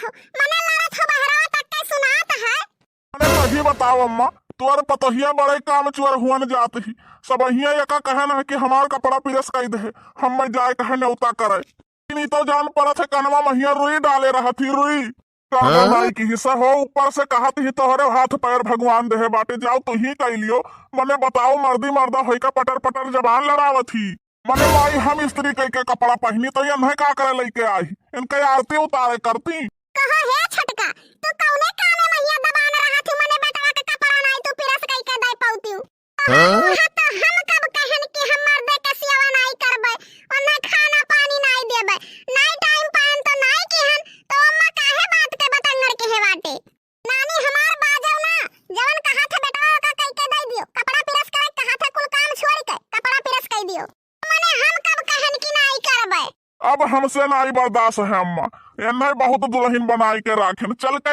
हो मने लड़त हो बहरावा तक के सुनात है। अरे सही बताओ अम्मा, तुअर पतोहिया बड़े काम चुअर हुआ न जात ही सब अहिया यका कहन है कि हमार कपड़ा पिरस कई दे हम मैं जाए कहे न्योता करे। नहीं तो जान पड़ा थे कनवा महिया रुई डाले रहा थी रुई कनवा नाई की हिस्सा हो ऊपर से कहा थी तोहरे हाथ पैर भगवान दे बाटे जाओ तू ही कह लियो। मने बताओ मर्दी मर्दा होई का पटर पटर जबान लड़ावत थी। मने माई हम स्त्री कई के कपड़ा पहनी तो ये का करे लेके आई इनके आरती उतारे करती। कहा है छटका तू कौने कामे महिया दबान रहा थी मने बेटवा के कपड़ा नहीं तू पिरस कई के दे पौतियो। तो हम कब कहन कि हम मर्दे के सेवा नहीं करबे और ना खाना पानी नहीं देबे नहीं टाइम पान तो नहीं केहन तो अम्मा काहे बात के बतंगर के है बाटे। नानी हमार बाजो ना जवन कहा था बेटवा का कई के दे दियो कपड़ा पिरस के कहा था कुल काम छोड़ के कपड़ा पिरस कई दियो मने हम कब कहन कि नहीं करबे। अब हमसे नहीं बर्दाश्त है अम्मा, ये नहीं बहुत दुल्हन बनाई के राखन चल के